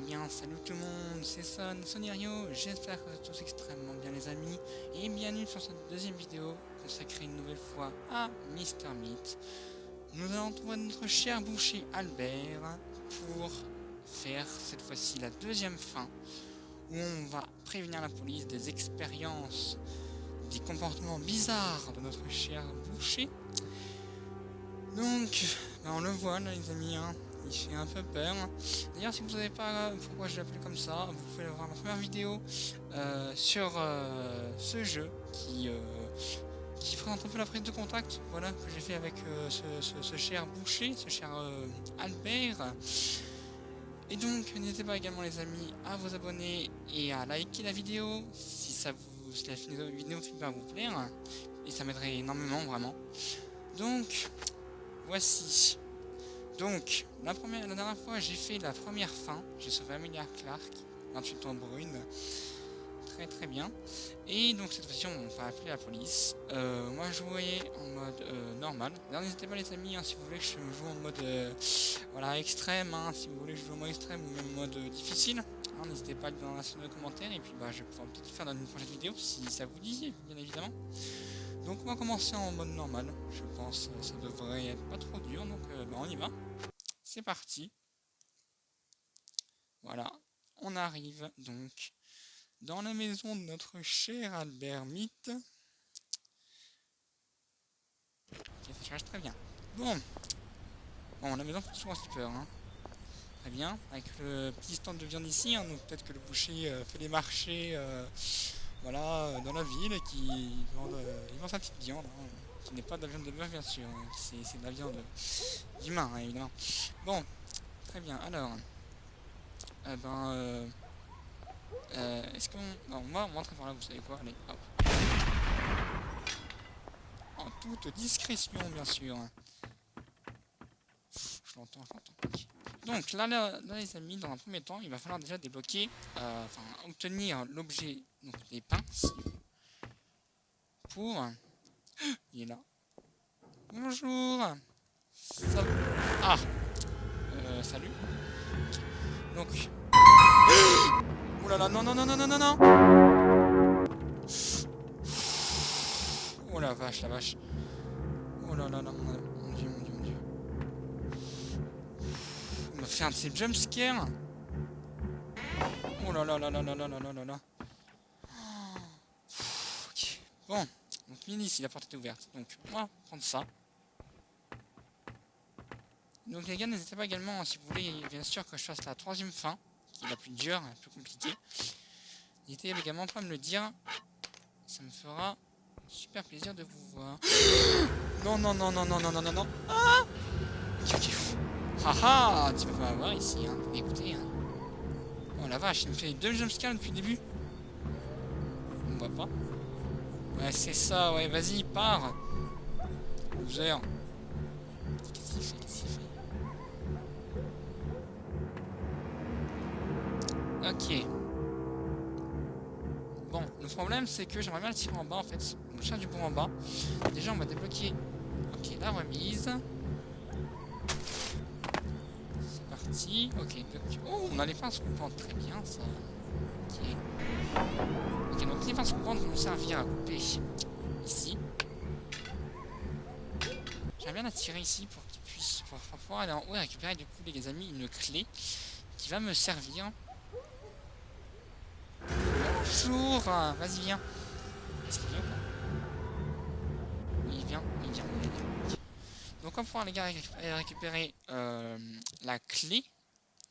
bien, salut tout le monde, c'est Sonierio, j'espère que vous êtes tous extrêmement bien les amis, et bienvenue sur cette deuxième vidéo consacrée une nouvelle fois à Mr. Meat. Nous allons trouver notre cher boucher Albert pour faire cette fois-ci la deuxième fin, où on va prévenir la police des expériences, des comportements bizarres de notre cher boucher. Donc, on le voit là les amis, hein. Il fait un peu peur. D'ailleurs, si vous ne savez pas pourquoi je l'ai appelé comme ça, vous pouvez voir ma première vidéo sur ce jeu qui présente un peu la prise de contact, voilà, que j'ai fait avec ce cher boucher, ce cher Albert. Et donc, n'hésitez pas également les amis à vous abonner et à liker la vidéo si la vidéo finit par vous plaire. Et ça m'aiderait énormément, vraiment. Donc, voici. Donc, la dernière fois, j'ai fait la première fin. J'ai sauvé Amelia Clark, 28 ans brune. Très très bien. Et donc, cette fois-ci, on va appeler la police. Moi, je jouais en mode normal. D'ailleurs, n'hésitez pas, les amis, hein, si vous voulez que je joue en mode voilà, extrême. Hein, si vous voulez que je joue en mode extrême ou même mode difficile. Hein, n'hésitez pas dans la section de commentaires. Et puis, je vais pouvoir peut-être le faire dans une prochaine vidéo si ça vous dit, bien évidemment. Donc, on va commencer en mode normal. Je pense que ça devrait être pas trop dur. Donc, on y va. C'est parti. Voilà, on arrive donc dans la maison de notre cher Albert Meat. Ok, ça charge très bien. Bon, la maison fait toujours un petit peur. Hein. Très bien, avec le petit stand de viande ici, hein, donc peut-être que le boucher fait les marchés voilà, dans la ville et qu'il vend sa petite viande. Hein, qui n'est pas de la viande de bœuf, bien sûr, hein, c'est de la viande d'humain, hein, évidemment. Bon, très bien, alors. Est-ce qu'on... Non, on va rentrer par là, vous savez quoi, allez, hop. En toute discrétion, bien sûr. Je l'entends. Okay. Donc, là, les amis, dans un premier temps, il va falloir déjà débloquer, obtenir l'objet, donc les pinces, pour... Il est là. Bonjour. Ah salut. Okay. Donc... Oh là là, non. Oh la vache. Oh là là, mon dieu. Il m'a fait un de ces jumpscares. Oh là là. Okay. Bon, donc ici, la porte est ouverte. Donc, on va prendre ça. Donc les gars, n'hésitez pas également, si vous voulez, bien sûr, que je fasse la troisième fin, qui est la plus dure, la plus compliquée. N'hésitez également pas à me le dire. Ça me fera super plaisir de vous voir. Non. Ah ok. Haha, tu vas pas avoir ici, hein. Écoutez, hein. Oh la vache, il me fait 2 jumpscares depuis le début. On voit pas. Ouais, c'est ça, ouais, vas-y, pars. Loser. Qu'est-ce qu'il fait Ok. Bon, le problème c'est que j'aimerais bien le tirer en bas en fait. Donc je cherche du bout en bas. Déjà on va débloquer. Ok, la remise. C'est parti. Ok, oh, on a les pinces coupantes. Très bien ça. Ok, donc les pinces coupantes vont nous servir à couper ici. J'aimerais bien la tirer ici pour qu'il puisse pouvoir aller en haut et récupérer du coup les amis une clé qui va me servir. Bonjour, vas-y viens. Est-ce qu'il vient ou pas? Il vient. Donc on va pouvoir les gars récupérer la clé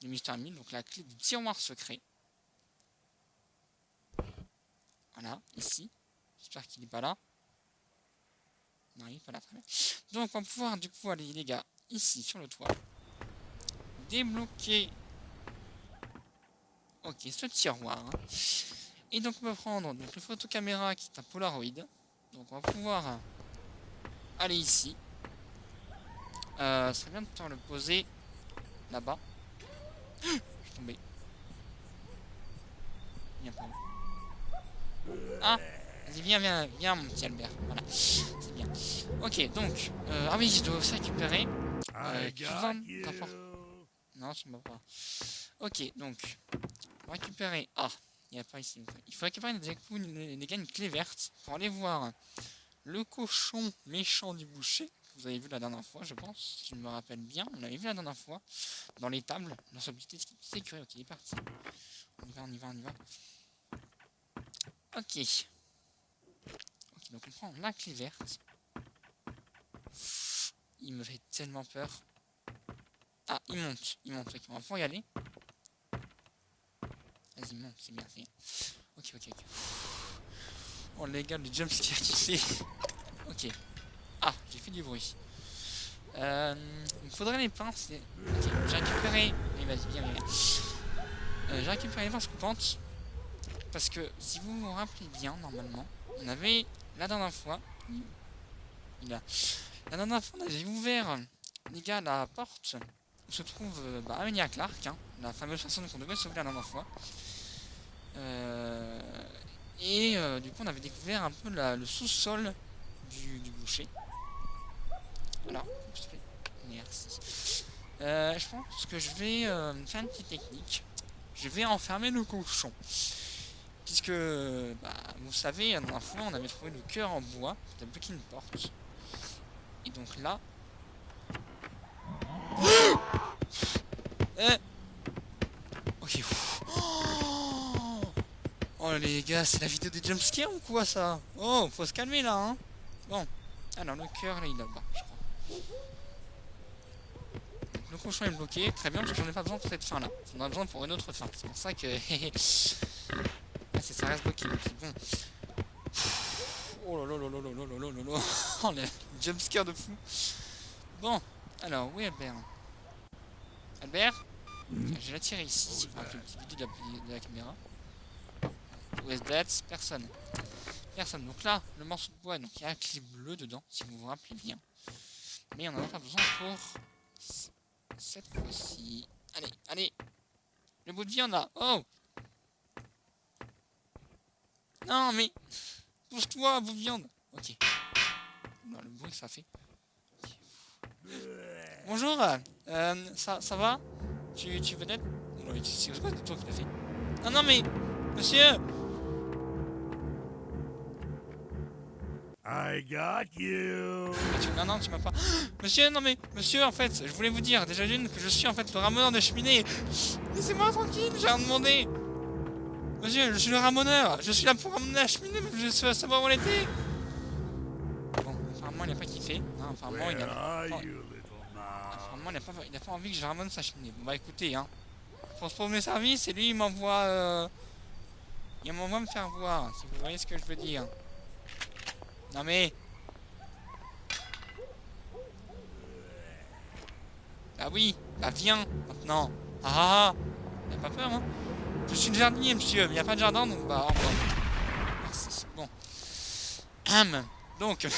du Mr. Meat, donc la clé du tiroir secret. Voilà, ici. J'espère qu'il n'est pas là. Non, il n'est pas là, très bien. Donc on va pouvoir du coup aller les gars ici sur le toit. Débloquer. Ok, ce tiroir. Hein. Et donc on va prendre donc, le photocaméra qui est un Polaroid. Donc on va pouvoir aller ici. Ça serait bien de pouvoir le poser là-bas. Je suis tombé. Viens par là. Ah, vas-y, viens mon petit Albert. Voilà, c'est bien. Ok, donc, ah oui, je dois aussi récupérer. Non, ça ne va pas. Ok, donc, Pour récupérer... Ah, il n'y a pas ici. Il faut récupérer des gars une clé verte pour aller voir le cochon méchant du boucher. Que vous avez vu la dernière fois, je pense. Si je me rappelle bien, on l'avait vu la dernière fois. Dans les tables, dans sa petite écurie. Ok, il est parti. On y va, on y va, on y va. Ok. Ok, donc on prend la clé verte. Il me fait tellement peur. Ah, il monte. Ok, on va pouvoir y aller. Vas-y, monte, c'est bien, c'est bien. Ok, ok, ok. Oh les gars, le jumpscare tu sais. Ok. Ah, j'ai fait du bruit. Il me faudrait les pinces. Ok, j'ai récupéré. Allez, vas-y, viens, viens. J'ai récupéré les pinces coupantes. Parce que si vous vous rappelez bien, normalement, on avait la dernière fois. La dernière fois, on avait ouvert, les gars, la porte où se trouve Amelia Clark, hein, la fameuse personne qu'on devait sauver la dernière fois. Du coup, on avait découvert un peu le sous-sol du boucher. Alors, s'il te plaît. Merci. Je pense que je vais faire une petite technique. Je vais enfermer le cochon. Puisque, vous savez, la dernière fois, on avait trouvé le cœur en bois qui a bloqué une porte. Et donc là... Ok. Oh les gars, c'est la vidéo des jumpscares ou quoi ça? Oh, faut se calmer là, hein. Bon, alors le cœur là il est là-bas, je crois. Donc, le cochon est bloqué, très bien, parce que j'en ai pas besoin pour cette fin là. J'en ai besoin pour une autre fin. C'est pour ça que. Ça reste bloqué. Bon. Oh là là là là là là là là là. Oh le jumpscare de fou. Bon, alors, où est Albert? Albert? Je vais la tirer ici, avec le petit vidéo de la caméra. Où est-ce that? Personne. Personne. Donc là, le morceau de bois, donc il y a un clé bleu dedans, si vous vous rappelez bien. Mais on n'en a pas besoin pour cette fois-ci. Allez, allez. Le bout de viande là. Oh. Non mais. Pousse-toi, bout de viande. Ok. Non, le bruit que ça fait. Okay. Bonjour. Ça va? Tu veux d'être? C'est quoi toi qui l'as fait? Non, non mais. Monsieur. I got you. Non, non, tu m'as pas. Monsieur, non mais. Monsieur, en fait, je voulais vous dire déjà d'une que je suis en fait le ramoneur de cheminée. Laissez-moi tranquille, j'ai rien demandé. Monsieur, je suis le ramoneur. Je suis là pour ramener la cheminée, mais je veux savoir où elle était. Bon, apparemment, il n'a pas kiffé. Non, apparemment, il a pas envie que je ramène sa cheminée. Bon, bah écoutez, hein. Pour mes services, et lui, il m'envoie. Il m'envoie me faire voir, si vous voyez ce que je veux dire. Non mais. Bah oui, bah viens, maintenant. Ah, il a pas peur, hein. Je suis le jardinier, monsieur, mais il n'y a pas de jardin, donc bah, au revoir. Merci. Bon. Donc, il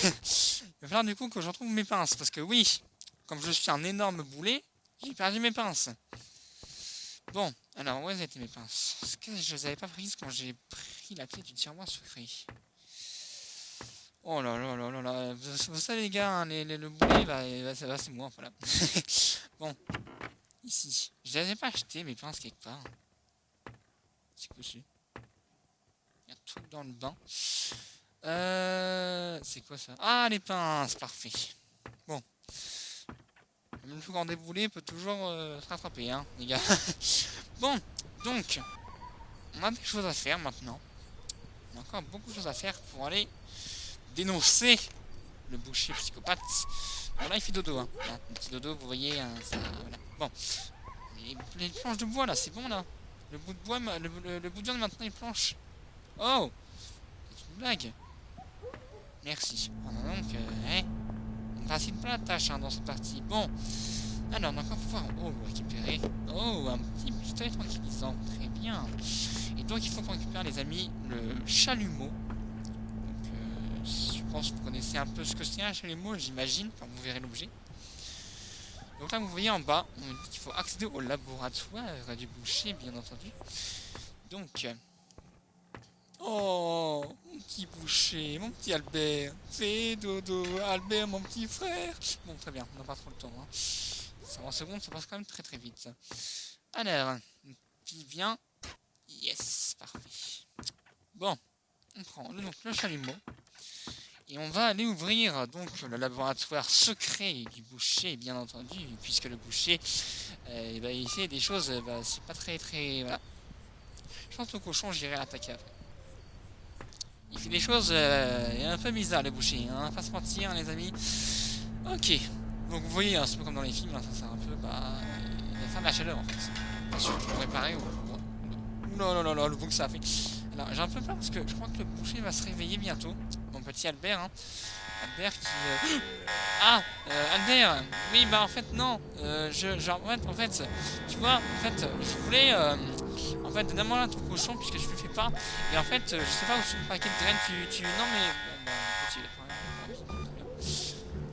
va falloir du coup que je retrouve mes pinces, parce que oui, comme je suis un énorme boulet, j'ai perdu mes pinces. Bon, alors où étaient mes pinces? Parce que je les avais pas prises quand j'ai pris la clé du tiroir secret. Oh là là là là là, vous savez les gars, hein, le boulet, c'est moi, voilà. Bon, ici, je les avais pas acheté mes pinces quelque part. C'est quoi c'est? Il y a tout dans le bain. C'est quoi ça? Ah, les pinces, parfait. Bon. Même le plus grand déboulé peut toujours se rattraper, hein, les gars. Bon, donc, on a des choses à faire maintenant. On a encore beaucoup de choses à faire pour aller dénoncer le boucher psychopathe. Bon, là, il fait dodo, hein. Là, un petit dodo, vous voyez, hein, ça, voilà. Bon, les planches de bois, là, c'est bon, là. Le bout de bois, le bout de viande, maintenant, il planche. Oh, c'est une blague. Merci. Alors donc, on ne facilite pas la tâche, hein, dans cette partie. Bon, alors, on va encore pouvoir récupérer. Oh, un petit pistolet tranquillisant. Très bien. Et donc, il faut qu'on récupère, les amis, le chalumeau. Donc, je pense que vous connaissez un peu ce que c'est un chalumeau, j'imagine, quand vous verrez l'objet. Donc là, vous voyez en bas, on dit qu'il faut accéder au laboratoire du boucher, bien entendu. Donc, oh, mon petit boucher, mon petit Albert, fais dodo, Albert, mon petit frère. Bon, très bien, on n'a pas trop le temps, hein. 100 secondes, ça passe quand même très très vite. Alors, il vient Bon, on prend donc le chalumeau. Et on va aller ouvrir donc le laboratoire secret du boucher, bien entendu, puisque le boucher, il fait des choses, c'est pas très voilà. Je pense au cochon, j'irai l'attaquer après. Il fait des choses un peu bizarres, le boucher, hein, pas se mentir, les amis. Ok, donc vous voyez, hein, c'est pas comme dans les films, hein, ça sert un peu, il va faire de la chaleur en fait. Bien sûr, pour réparer ou... Non, le bouc ça a fait. Alors j'ai un peu peur parce que je crois que le boucher va se réveiller bientôt. Mon petit Albert, hein. Albert qui... Ah, Albert. Oui, bah en fait non. En fait, tu vois, en fait, je voulais... En fait, donne-moi ton cochon puisque je le fais pas. Et en fait, je sais pas où sont le paquet de graines tu... Non mais... Bon, bah, petit,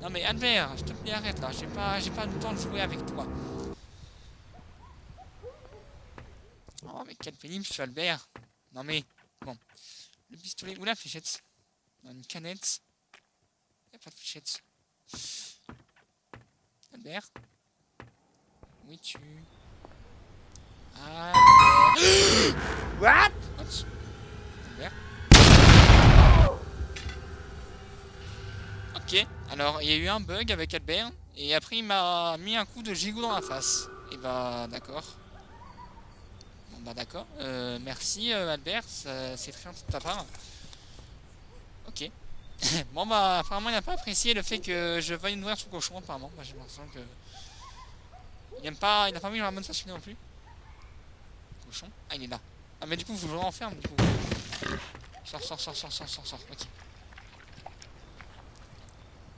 non mais Albert, je te plaît, arrête là. J'ai pas le temps de jouer avec toi. Oh mais quel pénible, je suis Albert. Non mais... Bon. Le pistolet... Où la fléchette? Dans une canette. Y'a pas de fléchette. Albert? Où es-tu? Albert. What? Albert? Ok, alors il y a eu un bug avec Albert, et après il m'a mis un coup de gigot dans la face. Et bah d'accord. Bon bah d'accord, merci Albert, c'est très gentil de ta part. Ok. Bon bah apparemment il n'a pas apprécié le fait que je veuille nourrir son cochon apparemment. Moi j'ai l'impression que... Il n'a pas mis la bonne façon non plus. Cochon. Ah il est là. Ah mais du coup vous le renferme du coup. Sors. Ok.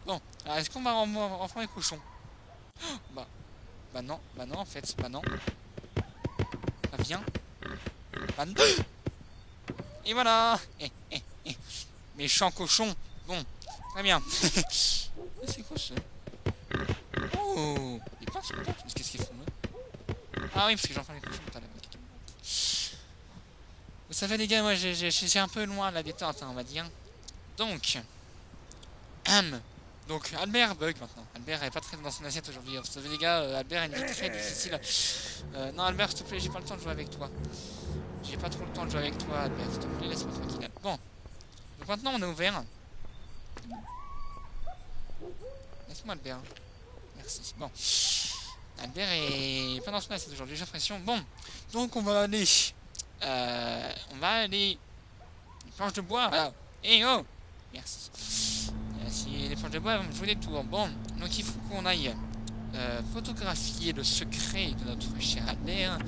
Bon, alors est-ce qu'on va renfermer le cochon? Bah non en fait, bah non. Bah viens. Bah non. Et voilà. Méchant cochon. Bon, très bien. C'est quoi ça? Oh, il est pas ce content. Qu'est-ce qu'ils font là? Ah oui, parce que j'enferme les cochons tout à l'heure. Vous savez les gars, moi j'ai un peu loin la détente, hein, on va dire. Donc, donc Albert bug maintenant. Albert est pas très dans son assiette aujourd'hui. Vous savez les gars, Albert a une vie très difficile. Non Albert, s'il te plaît, j'ai pas le temps de jouer avec toi. J'ai pas trop le temps de jouer avec toi, Albert. S'il te plaît, laisse-moi tranquille. Bon, donc maintenant on est ouvert. Laisse-moi Albert. Merci. Bon, Albert est pas dans son assiette aujourd'hui, j'ai l'impression. Bon, donc on va aller... Une planche de bois, voilà. Eh oh. Merci. Si les planches de bois vont jouer des tours. Bon, donc il faut qu'on aille photographier le secret de notre cher Albert,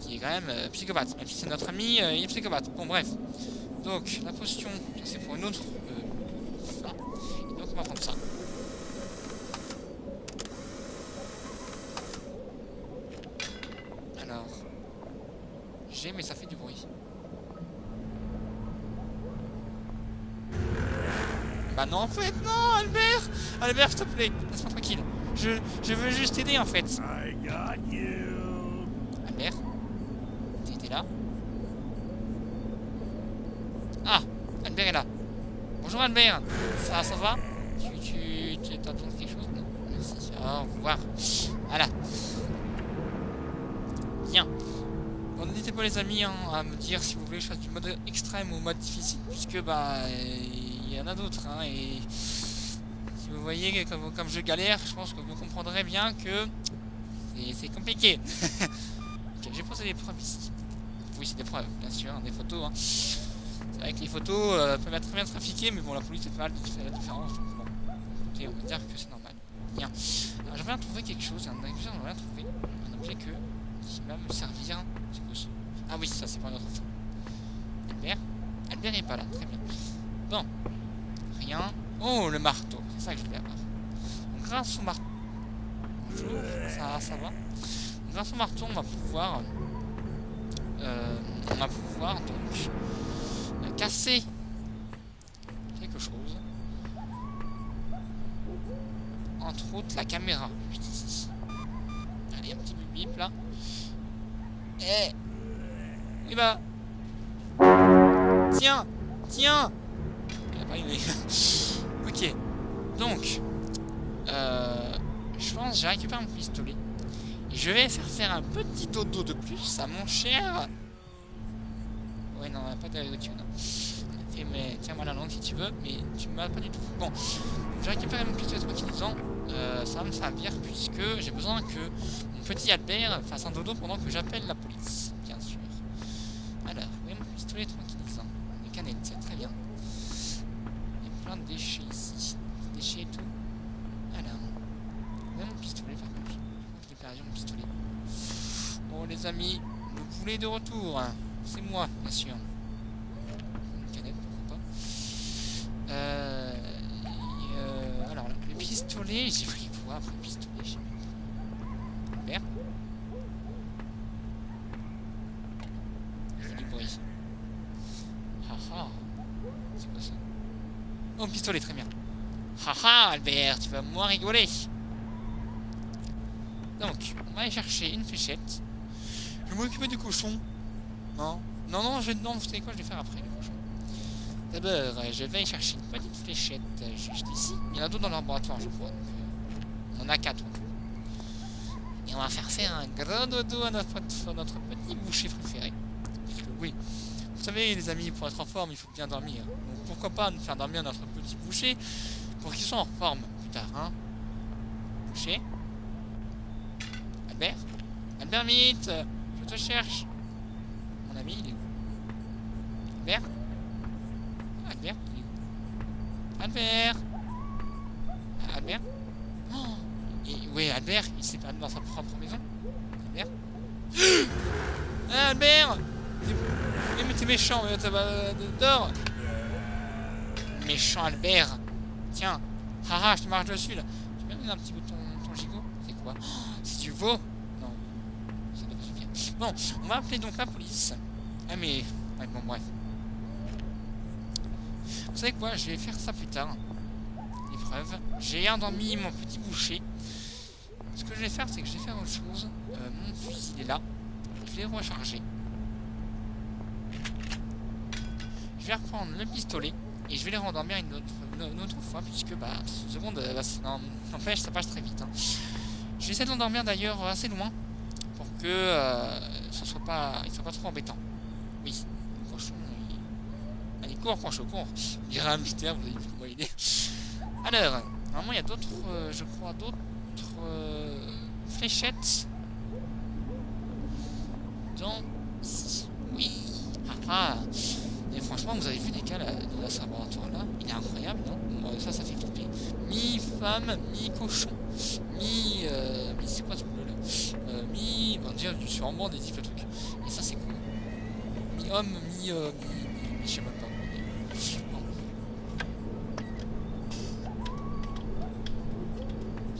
qui est quand même psychopathe. Même si c'est notre ami, il est psychopathe. Bon, bref. Donc, la potion, c'est pour une autre fin. Et donc, on va prendre ça. Alors, mais ça fait du bruit. Bah non, en fait, non, Albert! Albert, s'il te plaît, laisse-moi tranquille. Je veux juste t'aider, en fait. I got you. Albert? T'es là? Ah! Albert est là. Bonjour, Albert. Ça va? Tu t'entends quelque chose? Non. Merci. Au revoir. Voilà. Bien. Bon, n'hésitez pas, les amis, hein, à me dire si vous voulez que je fasse du mode extrême ou mode difficile, puisque, bah... il y en a d'autres, hein, et si vous voyez comme je galère, je pense que vous comprendrez bien que c'est compliqué. Ok, j'ai posé des preuves ici. Oui, c'est des preuves, bien sûr, hein, des photos. Hein. C'est vrai que les photos peuvent être très bien trafiquées, mais bon, la police fait pas la différence. Donc bon, écoutez, on va dire que c'est normal. Bien. Alors, j'aimerais trouver quelque chose, un objet, j'aimerais trouver un objet qui va me servir. C'est quoi ça? Ah oui, ça c'est pour notre fin. Albert est pas là, très bien. Bon. Rien. Oh, le marteau. C'est ça que je voulais avoir. Donc, grâce au marteau... Bonjour, ça va. Donc, grâce au marteau, on va pouvoir... donc... casser... quelque chose. Entre autres, la caméra. Juste ici. Allez, un petit bip là. Eh. Oui bah... Tiens. Il a pas aimé. Ok. Donc, je pense que j'ai récupéré mon pistolet. Et je vais faire un petit dodo de plus à mon cher... Ouais, non, pas de thune. Mais tiens-moi la langue si tu veux, mais tu m'as pas du tout. Bon, j'ai récupéré mon pistolet tranquillisant. Ça va me servir puisque j'ai besoin que mon petit Albert fasse un dodo pendant que j'appelle la police, bien sûr. Alors, oui, mon pistolet tranquillisant. Des canettes, c'est très bien. Il y a plein de déchets ici. Des déchets et tout. Alors, oui, mon pistolet, par contre. Je l'ai perdu, mon pistolet. Bon, les amis, le poulet de retour. C'est moi, bien sûr. Une canette, pourquoi pas. Alors, le pistolet, j'ai pris quoi après le pistolet? Je sais pas. Vert. Je fais du bruit. Haha. C'est quoi ça? Oh, pistolet, très bien. Haha, Albert, tu vas moins rigoler. Donc, on va aller chercher une fléchette. Je vais m'occuper du cochon. Non, non, vous savez quoi, je vais faire après le cochon. D'abord, je vais chercher une petite fléchette juste ici. Il y en a d'autres dans le laboratoire, je crois. Donc, on en a 4 en tout. Et on va faire un grand dodo à notre petit boucher préféré. Parce que oui, vous savez les amis, pour être en forme, il faut bien dormir. Donc pourquoi pas nous faire dormir notre petit boucher pour qu'il soit en forme plus tard, hein. Boucher. Albert. Albert, vite, je te cherche. Mon ami, il est où? Albert. Albert, il est où? Albert. Albert. Oh. Et ouais, Albert, il s'est perdu dans sa propre maison. Albert. Ah, Albert. Mais t'es méchant, mais t'as dehors. Méchant Albert. Tiens. Haha, je te marche dessus là. Tu peux me donner un petit peu ton gigot? C'est quoi? Oh, c'est du veau? Non. Ça doit pas suffire. Bon, on va appeler donc la police. Ah mais... Ouais, bon, bref. Vous savez quoi? Je vais faire ça plus tard. L'épreuve. J'ai endormi mon petit boucher. Ce que je vais faire, c'est que je vais faire autre chose. Mon fusil est là. Je vais le recharger. Je vais reprendre le pistolet. Et je vais les rendormir une autre fois. Puisque, bah, 30 secondes, n'empêche, ça passe très vite. Hein. Je vais essayer de l'endormir d'ailleurs assez loin. Pour que il soit pas trop embêtant. Oui, le cochon. Allez, cours, cours. Il y a un mystère, vous avez vu comment il est. Alors, normalement, il y a d'autres, je crois, d'autres fléchettes dans ici. Oui. Et franchement, vous avez vu les cas de ce laboratoire là, il est incroyable, non? Ça fait flipper. Mi-femme, mi-cochon, c'est quoi ce bleu là? On dirait du sûrement des différents trucs. Et ça c'est cool. Mi-homme, je sais même pas.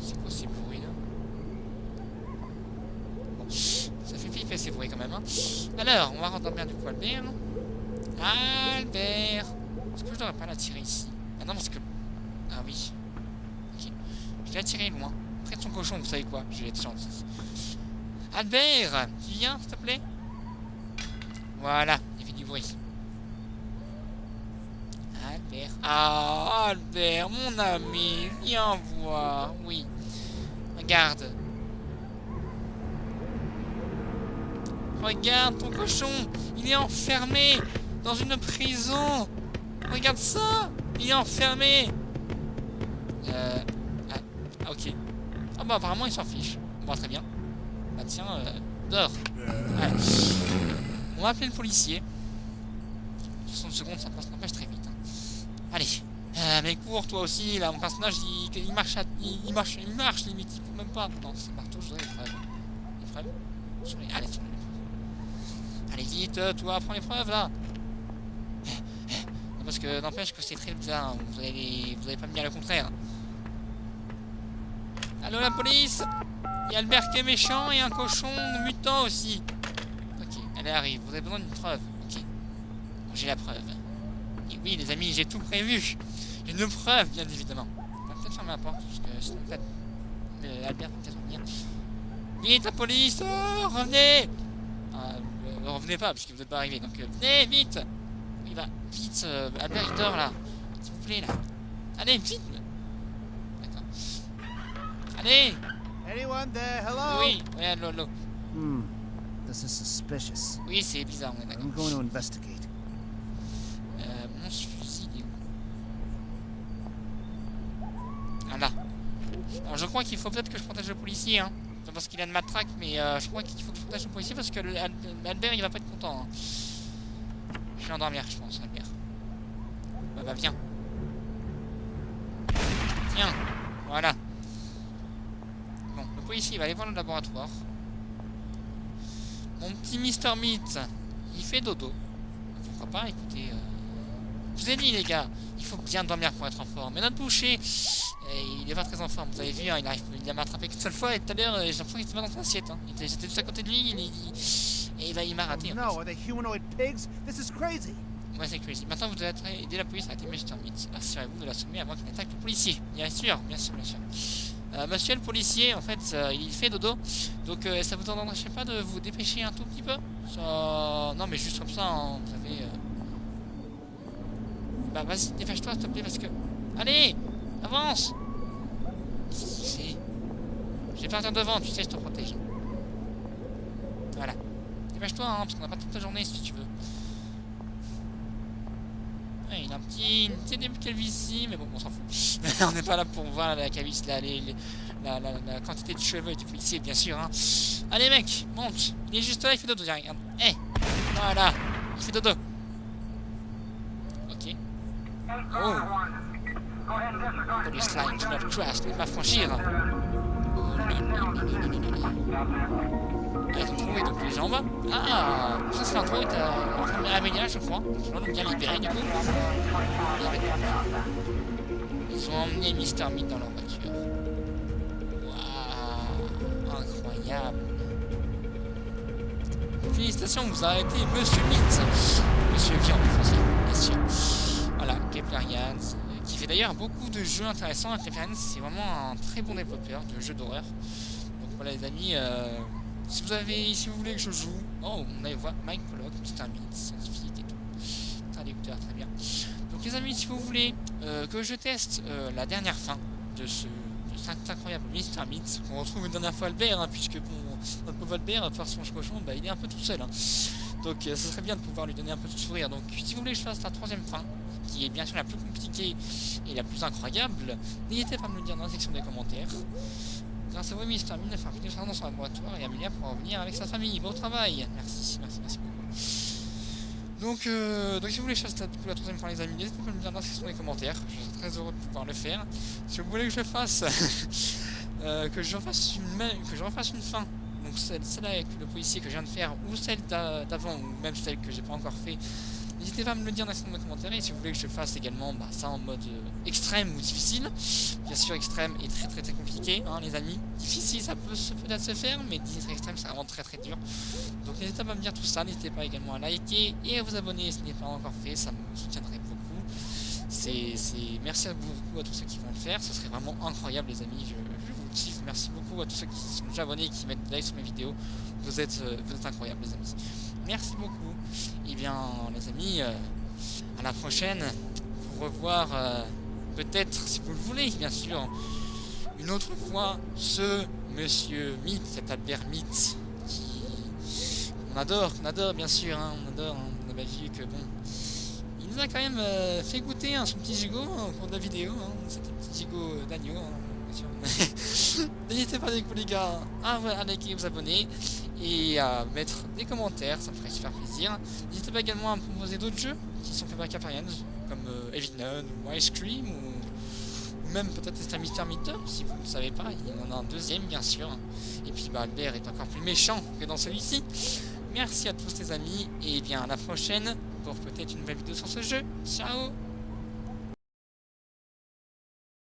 C'est quoi ces bruits là? Bon, ça fait flipper ces bruits quand même. Hein. Alors, on va rendormir du coup Albert. Albert! Est-ce que je devrais pas l'attirer ici? Ah non, parce que... Ah oui. Ok. Je l'ai attiré loin. Près de son cochon, vous savez quoi? Je vais être gentil. Albert! Tu viens, s'il te plaît? Voilà, il fait du bruit. Albert. Ah, Albert, mon ami, viens voir. Oui. Regarde. Regarde ton cochon, il est enfermé dans une prison. Regarde ça, il est enfermé. Ok. Ah bah apparemment il s'en fiche. Bon, très bien. Bah tiens, dehors. Allez. On va appeler le policier. 60 secondes, ça passe, n'empêche très vite. Hein. Allez. Mais cours toi aussi, là, mon personnage il marche limite, il court même pas. Non, c'est marteau, je voudrais les preuves. Allez, sur les... Allez vite, toi, prends les preuves là. Non, parce que n'empêche que c'est très bizarre, hein. Vous avez pas me dire le contraire. Allô la police? Il y a Albert qui est méchant et un cochon mutant aussi. Ok, elle arrive, vous avez besoin d'une preuve. Ok, bon, j'ai la preuve. Et oui les amis, j'ai tout prévu. J'ai une preuve bien évidemment. On va peut-être fermer la porte, parce que sinon peut-être Albert va peut-être revenir. Vite la police, oh, revenez. Revenez pas, parce que vous n'êtes pas arrivé, donc venez vite. Oui bah, vite, Albert il dort là. S'il vous plaît là. Allez, vite. D'accord. Allez. Anyone there? Hello? Oui, allô. This is suspicious. Oui, c'est bizarre, on est d'accord. I'm going to investigate. crois qu'il faut peut-être que je protège le policier, hein. C'est parce qu'il a une matraque, mais je crois qu'il faut que je protège le policier parce que Albert il va pas être content. Hein. Je vais endormir, je pense, Albert. Bah viens. Tiens, voilà. Bon, le policier va aller voir le laboratoire. Mon petit Mr. Meat, il fait dodo. Pourquoi pas, écoutez. Je vous ai dit, les gars, il faut bien dormir pour être en forme. Mais notre boucher, il est pas très en forme. Vous avez vu, hein, il m'a attrapé qu'une seule fois et tout à l'heure, j'ai l'impression qu'il était pas dans son assiette. Hein. J'étais juste à côté de lui, il m'a raté. No, are they humanoid pigs? This is crazy. Ouais, c'est crazy. Maintenant, vous devez aider la police à arrêter Mr. Meat. Assurez-vous de l'assommer avant qu'il attaque le policier. Bien sûr, bien sûr, bien sûr. Monsieur le policier, en fait, il fait dodo. Donc, ça vous empêcherait pas de vous dépêcher un tout petit peu ça... Non, mais juste comme ça, hein, vous savez... Bah, vas-y, dépêche-toi, s'il te plaît, parce que... Allez, avance. Je vais partir devant, tu sais, je te protège. Voilà. Dépêche-toi, hein, parce qu'on n'a pas toute la journée, si tu veux. Ouais, il a une petite début de calvitie, mais bon, on s'en fout. On n'est pas là pour voir la calvitie, la quantité de cheveux du policier, bien sûr. Hein. Allez, mec, monte. Il est juste là, il fait dodo. Regarde. Eh, voilà, il fait dodo. Ok. Oh. Police line to not cross, ne pas franchir. Ah, ils ont trouvé donc les jambes. Ah, ça c'est l'intro est à Amélia, je crois. Je dois bien libérer du coup. Ils ont emmené Mr. Meat dans leur voiture. Waouh, incroyable. Félicitations, vous avez arrêté Monsieur Meat. Monsieur Viande français, bien sûr. Voilà, Keplerians, qui fait d'ailleurs beaucoup de jeux intéressants. Keplerians, c'est vraiment un très bon développeur de jeux d'horreur. Donc voilà les amis, si vous voulez que je joue, oh on allait voir Mike Pollock, Mr. Meat, scientifique et tout, traducteur, très bien. Donc les amis, si vous voulez que je teste la dernière fin de cet incroyable Mr. Meat, on retrouve une dernière fois Albert, hein, puisque bon, notre pauvre Albert, par son cochon, bah, il est un peu tout seul. Hein. Donc ce serait bien de pouvoir lui donner un peu de sourire. Donc si vous voulez que je fasse la troisième fin, qui est bien sûr la plus compliquée et la plus incroyable, n'hésitez pas à me le dire dans la section des commentaires. Grâce à vous, Mr. Meat a fait un petit dans son laboratoire et Amelia pourra revenir avec sa famille. Bon travail. Merci beaucoup. Donc si vous voulez que je fasse la troisième fin, les amis, n'hésitez pas à me le dire dans la section des commentaires. Je serai très heureux de pouvoir le faire. Si vous voulez que je fasse que je refasse une fin, donc celle-là avec le policier que je viens de faire, ou celle d'avant, ou même celle que j'ai pas encore fait, n'hésitez pas à me le dire dans la section de commentaires. Et si vous voulez que je fasse également ça en mode extrême ou difficile, bien sûr extrême et très compliqué, hein, les amis. Difficile ça peut peut-être se faire, mais extrême c'est vraiment très dur. Donc n'hésitez pas à me dire tout ça, n'hésitez pas également à liker et à vous abonner si ce n'est pas encore fait, ça me soutiendrait beaucoup. Merci beaucoup à tous ceux qui vont le faire, ce serait vraiment incroyable les amis, je vous kiffe. Merci beaucoup à tous ceux qui sont déjà abonnés et qui mettent des likes sur mes vidéos, vous êtes incroyables les amis. Merci beaucoup. Et bien les amis, à la prochaine pour revoir peut-être, si vous le voulez bien sûr, une autre fois ce Monsieur Meat, cet Albert Meat qu'on adore bien sûr, hein, on adore, hein, on avait vu que bon, il nous a quand même fait goûter son petit gigot au cours de la vidéo, hein, c'était un petit gigot d'agneau, hein, bien sûr. N'hésitez pas les gars à liker, vous abonner et à mettre des commentaires, ça me ferait super plaisir. N'hésitez pas également à me proposer d'autres jeux qui sont faits par Keplerians, comme Evinon ou Ice Cream ou même peut-être un Mr. Meat, si vous ne le savez pas, il y en a un deuxième bien sûr. Et puis Albert est encore plus méchant que dans celui-ci. Merci à tous les amis et bien à la prochaine pour peut-être une nouvelle vidéo sur ce jeu. Ciao.